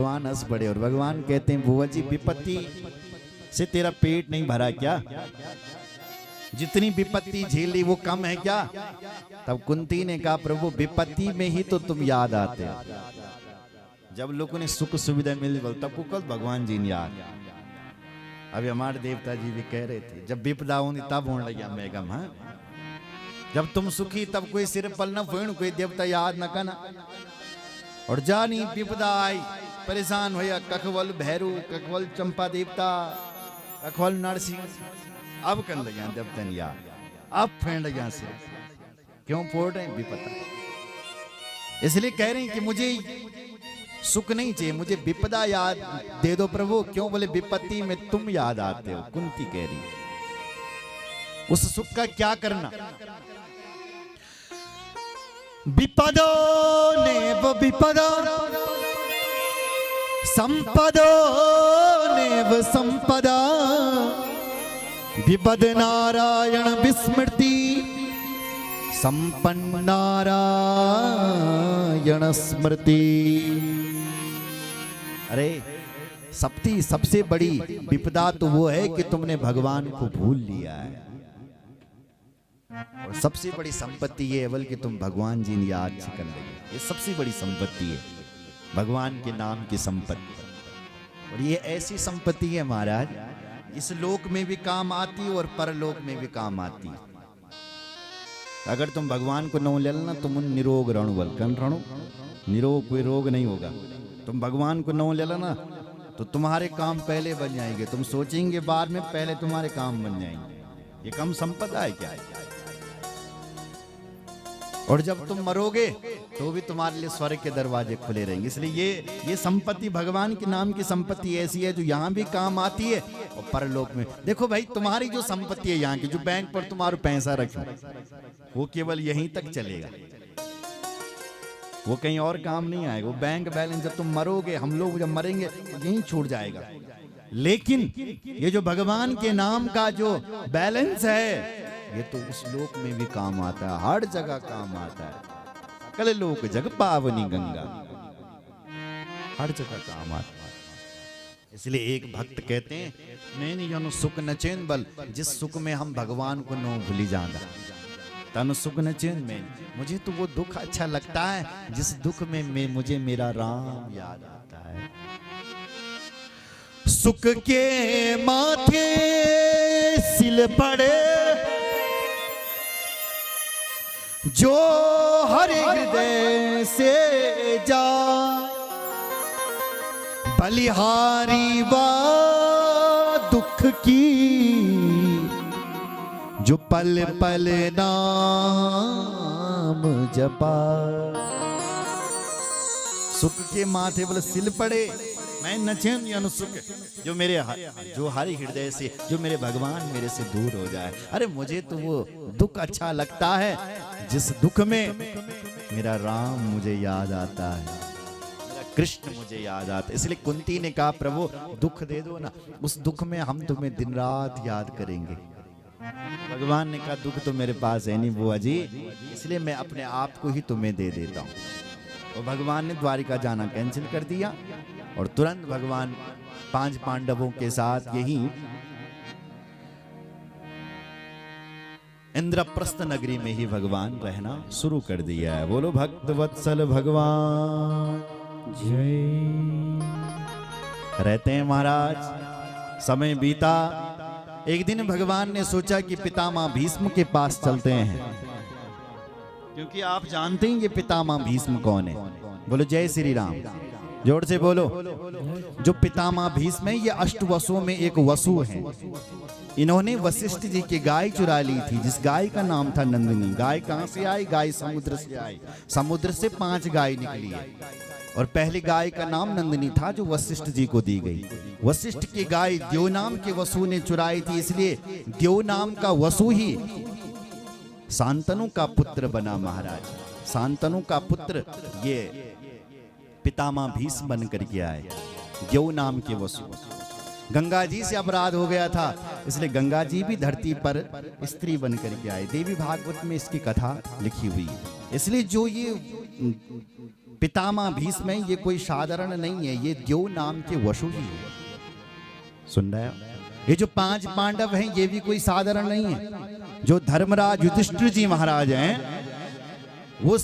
भगवान हंस पड़े और भगवान कहते हैं बुआ जी विपत्ति से तेरा पेट नहीं भरा क्या? जितनी विपत्ति झेली वो कम है क्या? तब कुंती ने कहा प्रभु विपत्ति में ही तो तुम याद आते हो। जब लोगों ने सुख सुविधा मिल तब को कल भगवान जी ने याद। अभी हमारे देवता जी भी कह रहे थे जब विपदा होनी तब होने लगा मेघम। हाँ, जब तुम सुखी तब कोई सिर पल न फोन कोई देवता याद न करना। और जानी विपदा आई परेशान होया कखवल भैरू कखवल चंपा देवता कखवल नरसिंह अब कर लगे देवता याद अब फेंड लगे सिर क्यों फोड़ रहे हैं विपदा। इसलिए कह रहे हैं कि मुझे सुख नहीं चाहिए मुझे विपदा याद दे दो प्रभु। क्यों बोले विपत्ति में तुम याद आते हो। कुंती कह रही उस सुख का क्या करना। विपदो नेव विपदा संपदो नेव संपदा विपद नारायण विस्मृति संपन्न नारायण स्मृति। अरे सबसे बड़ी विपदा तो वो है कि तुमने भगवान को भूल लिया है। और सबसे बड़ी संपत्ति ये है बल्कि तुम भगवान जी ने याद से कर लगे। ये सबसे बड़ी संपत्ति है भगवान के नाम की संपत्ति। और ये ऐसी संपत्ति है महाराज इस लोक में भी काम आती है और परलोक में भी काम आती है। अगर तुम भगवान को न ले लेना तुम निरोग रणु बलकन रणु निरोग कोई रोग नहीं होगा। तुम भगवान को न ले लेना तो तुम्हारे काम पहले बन जाएंगे। तुम सोचेंगे बाद में पहले तुम्हारे काम बन जाएंगे। ये कम संपदा है क्या? और जब तुम मरोगे तो भी तुम्हारे लिए स्वर्ग के दरवाजे खुले रहेंगे। इसलिए ये संपत्ति भगवान के नाम की संपत्ति ऐसी है जो यहाँ भी काम आती है और परलोक में। देखो भाई तुम्हारी जो संपत्ति है यहाँ की जो बैंक पर तुम्हारा पैसा रखो वो केवल यहीं तक चलेगा। वो कहीं और काम नहीं आएगा। वो बैंक बैलेंस जब तुम मरोगे हम लोग जब मरेंगे यहीं छूट जाएगा। लेकिन ये जो भगवान के नाम का जो बैलेंस है ये तो उस लोक में भी काम आता है। हर जगह काम आता है। सकल लोक जग पावनी गंगा हर जगह काम आता है। इसलिए एक भक्त कहते हैं नैनी जनु सुख न चैन बल जिस सुख में हम भगवान को न भूली जाना तनु सुख न चैन में। मुझे तो वो दुख अच्छा लगता है जिस दुख में मुझे मेरा राम याद आता है। सुख के माथे सिल पड़े जो हर हृदय से जा बलिहारी वा दुख की जो पल पल नाम जपा। सुख के माथे बल सिल पड़े मैं नचन अनुसुख जो मेरे जो हरि हृदय से जो मेरे भगवान मेरे से दूर हो जाए। अरे मुझे तो वो दुख अच्छा लगता है जिस दुख में मेरा राम मुझे याद आता है मेरा कृष्ण मुझे याद आता है। इसलिए कुंती ने कहा प्रभु दुख दे दो ना उस दुख में हम तुम्हें दिन रात याद करेंगे। भगवान ने कहा दुख तो मेरे पास है नहीं बुआ जी इसलिए मैं अपने आप को ही तुम्हें दे देता हूँ। तो भगवान ने द्वारिका जाना कैंसिल कर दिया और तुरंत भगवान 5 पांडवों के साथ यही इंद्रप्रस्थ नगरी में ही भगवान रहना शुरू कर दिया है। बोलो भक्त वत्सल भगवान जय। रहते हैं महाराज समय बीता। एक दिन भगवान ने सोचा कि पितामह भीष्म के पास चलते हैं क्योंकि आप जानते हैं ये पितामह भीष्म कौन है। बोलो जय श्री राम जोर से बोलो। जो पितामह भीष्म है ये अष्टवसुओं में एक वसु है। इन्होंने वशिष्ठ जी की गाय चुरा ली थी जिस गाय का नाम था नंदिनी। गाय कहां से आई? गाय समुद्र से आई। समुद्र से 5 गाय निकली है और पहली गाय का नाम नंदिनी था जो वशिष्ठ जी को दी गई। वशिष्ठ की गाय द्यो नाम के वसु ने चुराई थी इसलिए द्यो नाम का वसु ही शांतनु का पुत्र बना। महाराज शांतनु का पुत्र ये पितामह भीष्म बन करके आए। द्यो नाम के वसु गंगा जी से अपराध हो गया था इसलिए गंगा जी भी धरती पर स्त्री बन करके आए। देवी भागवत में इसकी कथा लिखी हुई है। इसलिए जो ये पितामह भीष्म ये कोई साधारण नहीं है, ये द्यो नाम के वसु जी है। सुन रहे हो? ये जो 5 पांडव हैं ये भी कोई साधारण नहीं है। जो धर्मराज युधिष्ठिर जी महाराज हैं वो